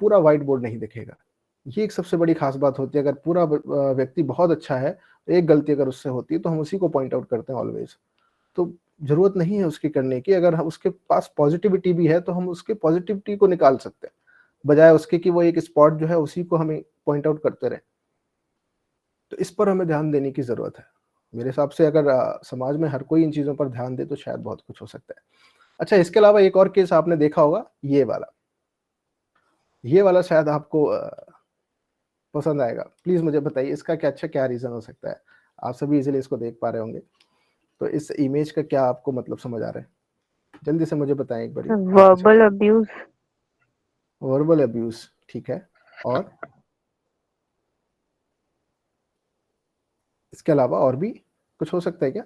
पूरा white board नहीं दिखेगा। ये एक सबसे बड़ी खास बात होती है। अगर पूरा व्यक्ति बहुत अच्छा है, एक गलती अगर उससे होती है तो हम उसी को पॉइंट आउट करते हैं ऑलवेज। तो जरूरत नहीं है उसकी करने की। अगर उसके पास पॉजिटिविटी भी है तो हम उसके पॉजिटिविटी को निकाल सकते हैं, बजाय उसके कि वो एक स्पॉट जो है उसी को हमें पॉइंट आउट करते रहे। तो इस पर हमें ध्यान देने की जरूरत है। मेरे हिसाब से अगर समाज में हर कोई इन चीजों पर ध्यान दे तो शायद बहुत कुछ हो सकता है। अच्छा, इसके अलावा एक और केस आपने देखा होगा, ये वाला शायद आपको पसंद आएगा। प्लीज मुझे बताइए इसका क्या रीजन हो सकता है। आप सभी इजीली इसको देख पा रहे होंगे, तो इस इमेज का क्या आपको मतलब समझ आ रहा है? जल्दी से मुझे बताएं एक बारी। अच्छा, verbal abuse. वर्बल अब्यूज, ठीक है। और इसके अलावा और भी कुछ हो सकता है क्या?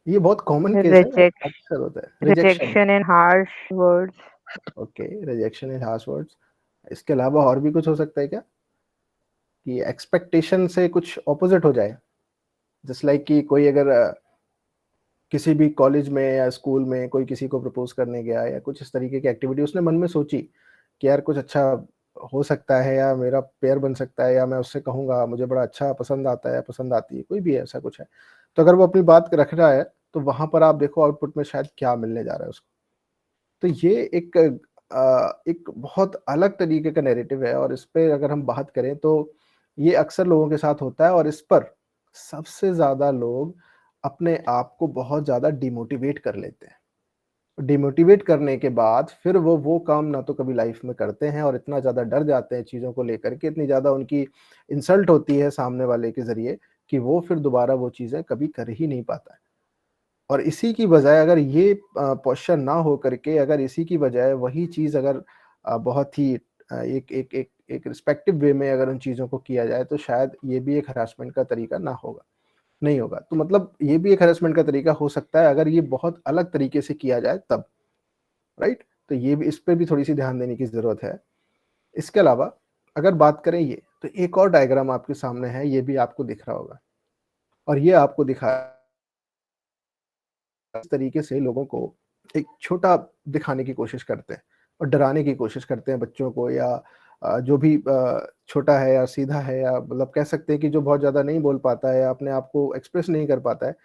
ये बहुत कॉमन केस है, Rejection. अक्सर होता है rejection. Rejection in harsh words. Okay, rejection in harsh words. इसके अलावा और भी कुछ हो सकता है क्या, कि एक्सपेक्टेशन से कुछ ऑपोजिट हो जाए? जस्ट लाइक कि कोई अगर किसी भी कॉलेज में या स्कूल में कोई किसी को प्रपोज करने गया या कुछ इस तरीके की एक्टिविटी उसने मन में सोची कि यार कुछ अच्छा हो सकता है या मेरा पेयर बन सकता है, या मैं उससे कहूंगा मुझे बड़ा अच्छा पसंद आता है या पसंद आती है, कोई भी ऐसा कुछ है। तो अगर वो अपनी बात रख रहा है तो वहां पर आप देखो आउटपुट में शायद क्या मिलने जा रहा है उसको। तो ये एक बहुत अलग तरीके का नैरेटिव है, और इस पे अगर हम बात करें तो ये अक्सर लोगों के साथ होता है, और इस पर सबसे ज़्यादा लोग अपने आप को बहुत ज़्यादा डिमोटिवेट कर लेते हैं। डिमोटिवेट करने के बाद फिर वो काम ना तो कभी लाइफ में करते हैं, और इतना ज़्यादा डर जाते हैं चीज़ों को लेकर के, इतनी ज़्यादा उनकी इंसल्ट होती है सामने वाले के ज़रिए कि वो फिर दोबारा वो चीज़ें कभी कर ही नहीं पाता है। और इसी की बजाय अगर ये पोस्चर ना हो करके अगर इसी की बजाय वही चीज़ अगर बहुत ही एक रिस्पेक्टिव वे में अगर उन चीज़ों को किया जाए तो शायद ये भी एक हरासमेंट का तरीका ना होगा नहीं होगा। तो मतलब ये भी एक हैरेसमेंट का तरीका हो सकता है अगर ये बहुत अलग तरीके से किया जाए तब, राइट? तो ये भी, इस पे भी थोड़ी-सी ध्यान देने की ज़रूरत है। इसके अलावा अगर बात करें ये, तो एक और डायग्राम आपके सामने है, ये भी आपको दिख रहा होगा, और ये आपको दिखा इस तरीके से लोगों को एक छोटा दिखाने की कोशिश करते हैं और डराने की कोशिश करते हैं बच्चों को, या जो भी छोटा है या सीधा है, या मतलब कह सकते हैं कि जो बहुत ज़्यादा नहीं बोल पाता है या अपने आप को एक्सप्रेस नहीं कर पाता है,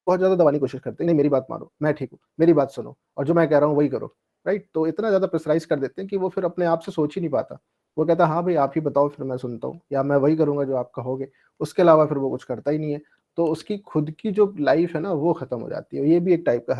बहुत ज़्यादा दबाने की कोशिश करते हैं, नहीं मेरी बात मानो, मैं ठीक हूँ, मेरी बात सुनो और जो मैं कह रहा हूँ वही करो, राइट? तो इतना ज़्यादा प्रेशराइज़ कर देते हैं कि वो फिर अपने आप से सोच ही नहीं पाता। वो कहता है हाँ भाई आप ही बताओ फिर मैं सुनता हूँ, या मैं वही करूँगा जो आप कहोगे। उसके अलावा फिर वो कुछ करता ही नहीं है। तो उसकी खुद की जो लाइफ़ है ना वो खत्म हो जाती है। ये भी एक टाइप का